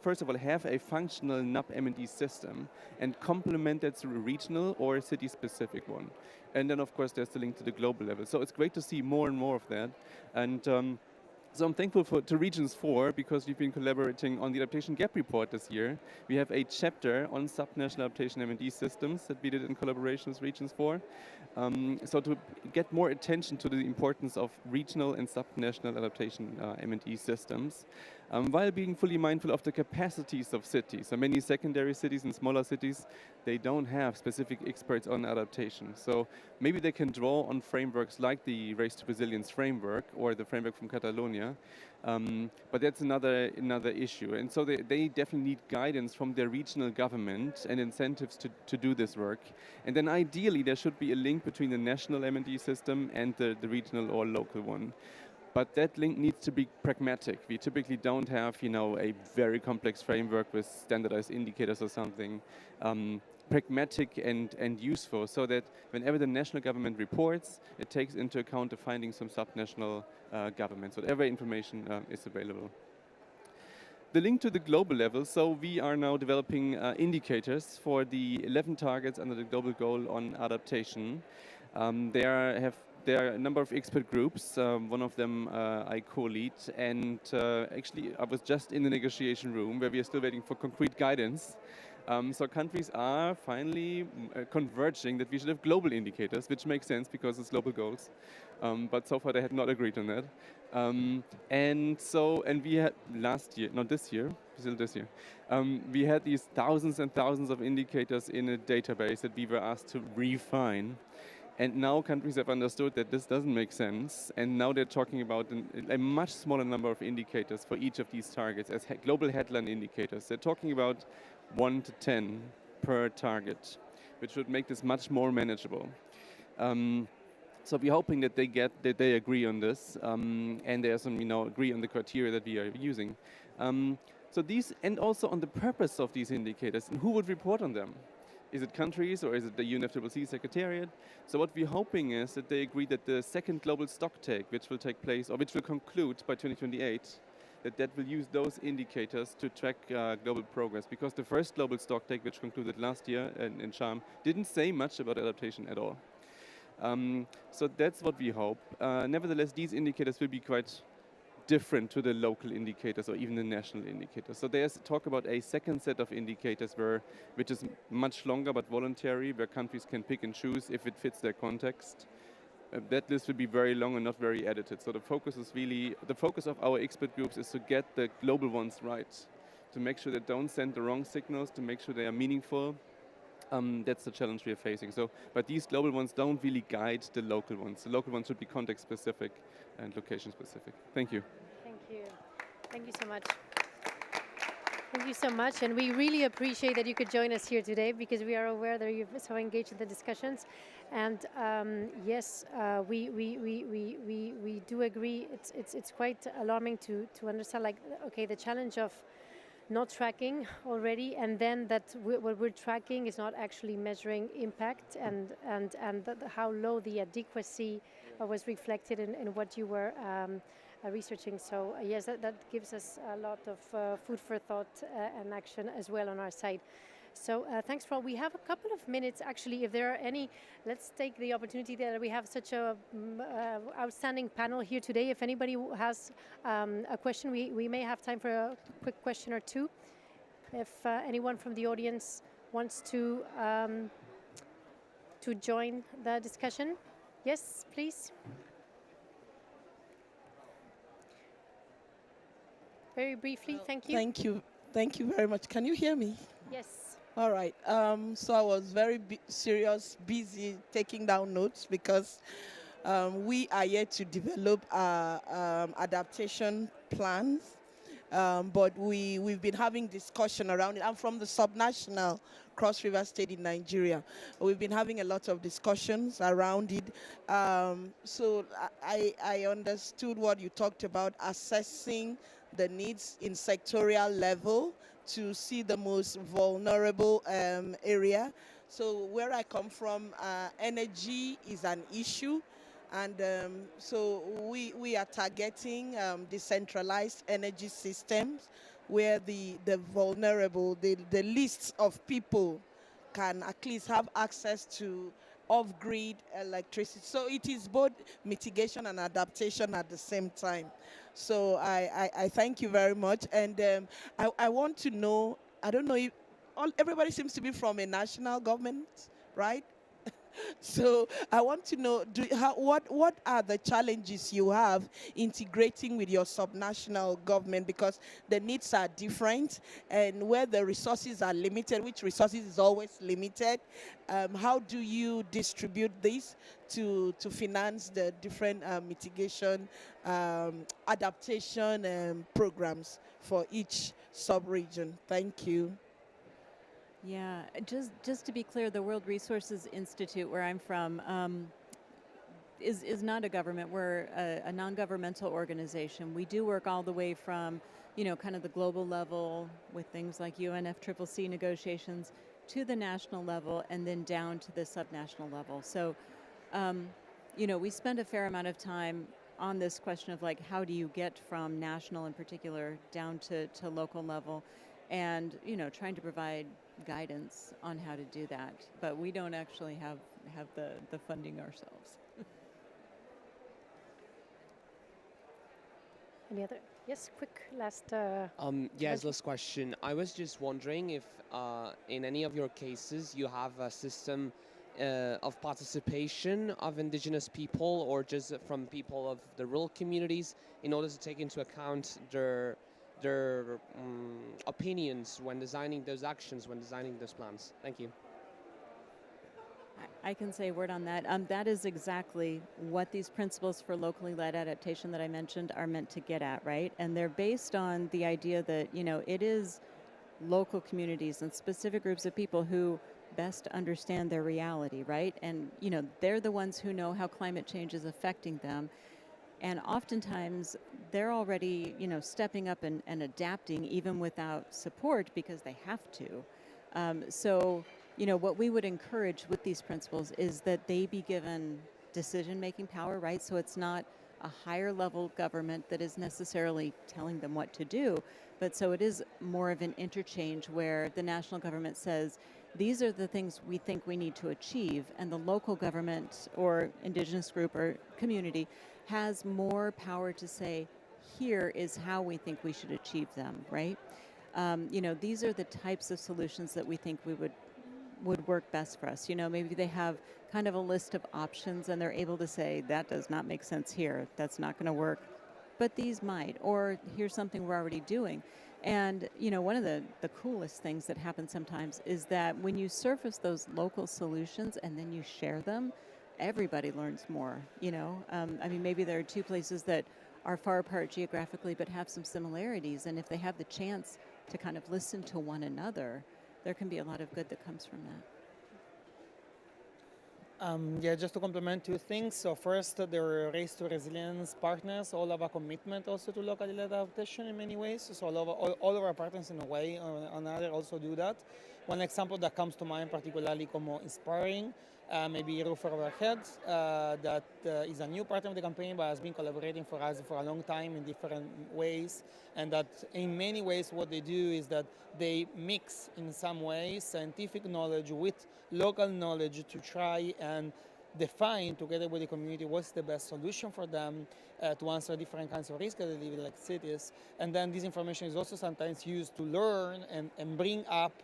first of all, have a functional NAP M&E system and complement it through a regional or a city-specific one. And then, of course, there's the link to the global level. So it's great to see more and more of that. And so I'm thankful to Regions 4 because we've been collaborating on the Adaptation Gap Report this year. We have a chapter on subnational adaptation M&E systems that we did in collaboration with Regions 4. So to get more attention to the importance of regional and subnational adaptation M&E systems, while being fully mindful of the capacities of cities. So many secondary cities and smaller cities, they don't have specific experts on adaptation. So maybe they can draw on frameworks like the Race to Resilience framework or the framework from Catalonia, but that's another issue. And so they definitely need guidance from their regional government and incentives to do this work. And then ideally there should be a link between the national M&E system and the regional or local one. But that link needs to be pragmatic. We typically don't have, a very complex framework with standardized indicators or something. Pragmatic and useful, so that whenever the national government reports, it takes into account the findings from subnational governments, whatever information is available. The link to the global level, so we are now developing indicators for the 11 targets under the global goal on adaptation. There are a number of expert groups, one of them I co-lead, and actually I was just in the negotiation room where we are still waiting for concrete guidance. So countries are finally converging that we should have global indicators, which makes sense because it's global goals. But so far they had not agreed on that. And we had still this year, we had these thousands and thousands of indicators in a database that we were asked to refine. And now countries have understood that this doesn't make sense, and now they're talking about a much smaller number of indicators for each of these targets as global headline indicators. They're talking about 1 to 10 per target, which would make this much more manageable. So we're hoping that they agree on this, and there's some, agree on the criteria that we are using. So these, and also on the purpose of these indicators, and who would report on them? Is it countries or is it the UNFCCC Secretariat? So what we're hoping is that they agree that the second global stock take, which will take place, or which will conclude by 2028, that will use those indicators to track global progress. Because the first global stock take, which concluded last year in Sharm, didn't say much about adaptation at all. So that's what we hope. Nevertheless, these indicators will be quite different to the local indicators or even the national indicators. So there's talk about a second set of indicators which is much longer but voluntary, where countries can pick and choose if it fits their context. That list will be very long and not very edited. So the focus of our expert groups is to get the global ones right, to make sure they don't send the wrong signals, to make sure they are meaningful. That's the challenge we are facing. But these global ones don't really guide the local ones. The local ones should be context specific and location specific. Thank you. Thank you. Thank you so much. Thank you so much, and we really appreciate that you could join us here today because we are aware that you're so engaged in the discussions. And yes, we do agree. It's quite alarming to understand, the challenge of not tracking already, and then that what we're tracking is not actually measuring impact and how low the adequacy was reflected in what you were researching. So yes, that gives us a lot of food for thought and action as well on our side. So thanks for all. We have a couple of minutes actually. If there are any, let's take the opportunity that we have such a outstanding panel here today. If anybody has a question, we may have time for a quick question or two. If anyone from the audience wants to join the discussion. Yes, please. Very briefly, thank you. Thank you. Thank you very much. Can you hear me? Yes. All right. So I was very busy taking down notes because we are yet to develop adaptation plans. But we've been having discussion around it. I'm from the subnational Cross River State in Nigeria. We've been having a lot of discussions around it. So I understood what you talked about, assessing the needs in sectorial level to see the most vulnerable area. So where I come from, energy is an issue. And so we are targeting decentralized energy systems where the vulnerable, the least of people can at least have access to off-grid electricity. So it is both mitigation and adaptation at the same time. So I thank you very much. And I want to know, I don't know if everybody seems to be from a national government, right? So I want to know, what are the challenges you have integrating with your subnational government, because the needs are different, and where the resources are limited, which resources is always limited, how do you distribute this to finance the different mitigation, adaptation programs for each sub-region? Thank you. Yeah, just to be clear, the World Resources Institute, where I'm from, is not a government. We're a non-governmental organization. We do work all the way from, kind of the global level with things like UNFCCC negotiations to the national level and then down to the subnational level. So, we spend a fair amount of time on this question of like, how do you get from national in particular down to local level, and, trying to provide guidance on how to do that, but we don't actually have the funding ourselves. Any other? Yes, quick last. Yes, last question. I was just wondering if, in any of your cases, you have a system of participation of indigenous people, or just from people of the rural communities, in order to take into account their opinions when designing those actions, when designing those plans. Thank you. I can say a word on that. That is exactly what these principles for locally led adaptation that I mentioned are meant to get at, right? And they're based on the idea that, it is local communities and specific groups of people who best understand their reality, right? And, they're the ones who know how climate change is affecting them. And oftentimes, they're already, stepping up and adapting even without support because they have to. So, what we would encourage with these principles is that they be given decision-making power, right? So it's not a higher level government that is necessarily telling them what to do, but so it is more of an interchange where the national government says, these are the things we think we need to achieve, and the local government or indigenous group or community has more power to say, here is how we think we should achieve them, right? These are the types of solutions that we think we would work best for us. Maybe they have kind of a list of options and they're able to say, that does not make sense here, that's not going to work, but these might, or here's something we're already doing. And, one of the coolest things that happens sometimes is that when you surface those local solutions and then you share them, everybody learns more, maybe there are two places that are far apart geographically but have some similarities, and if they have the chance to kind of listen to one another, there can be a lot of good that comes from that. Yeah, just to complement two things. So first, the Race to Resilience partners all have a commitment also to local adaptation in many ways. So all of our partners in a way or another also do that. One example that comes to mind particularly como inspiring, maybe Roof Over Our Heads, that is a new partner of the campaign but has been collaborating for us for a long time in different ways. And that in many ways what they do is that they mix in some ways scientific knowledge with local knowledge to try and define together with the community what's the best solution for them to answer different kinds of risks that they live in, like cities. And then this information is also sometimes used to learn and bring up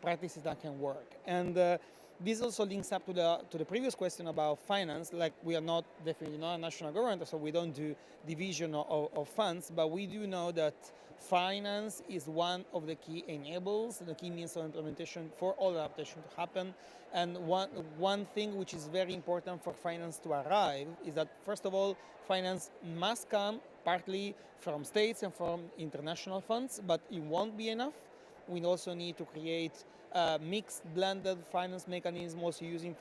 practices that can work. And this also links up to the previous question about finance. Like, we are definitely not a national government, so we don't do division of funds, but we do know that finance is one of the key enablers, the key means of implementation for all adaptation to happen. And one thing which is very important for finance to arrive is that, first of all, finance must come partly from states and from international funds, but it won't be enough. We also need to create mixed, blended finance mechanism, also using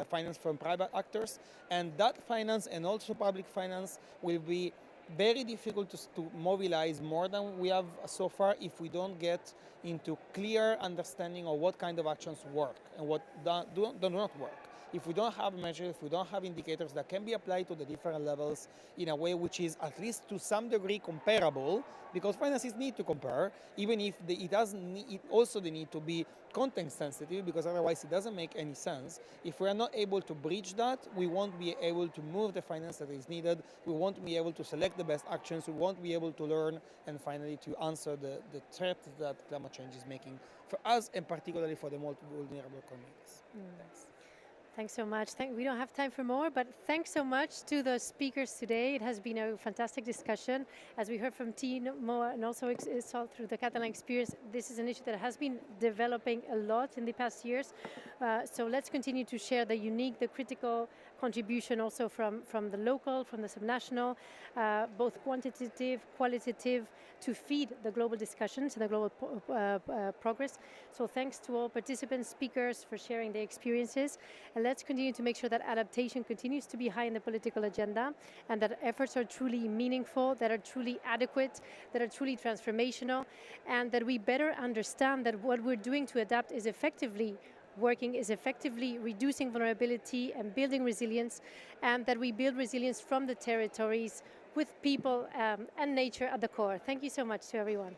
finance from private actors. And that finance and also public finance will be very difficult to mobilize more than we have so far if we don't get into clear understanding of what kind of actions work and what do not work. If we don't have measures, if we don't have indicators that can be applied to the different levels in a way which is at least to some degree comparable, because finances need to compare, even if it also they need to be content sensitive, because otherwise it doesn't make any sense. If we are not able to bridge that, we won't be able to move the finance that is needed, we won't be able to select the best actions, we won't be able to learn, and finally to answer the threat that climate change is making for us, and particularly for the most vulnerable communities. Thanks so much. We don't have time for more, but thanks so much to the speakers today. It has been a fantastic discussion. As we heard from Timo and also saw through the Catalan experience, this is an issue that has been developing a lot in the past years. So let's continue to share the unique, the critical contribution also from the local, from the subnational, both quantitative, qualitative, to feed the global discussions and the global progress. So thanks to all participants, speakers for sharing their experiences. And let's continue to make sure that adaptation continues to be high in the political agenda and that efforts are truly meaningful, that are truly adequate, that are truly transformational, and that we better understand that what we're doing to adapt is effectively working, is effectively reducing vulnerability and building resilience, and that we build resilience from the territories with people and nature at the core. Thank you so much to everyone.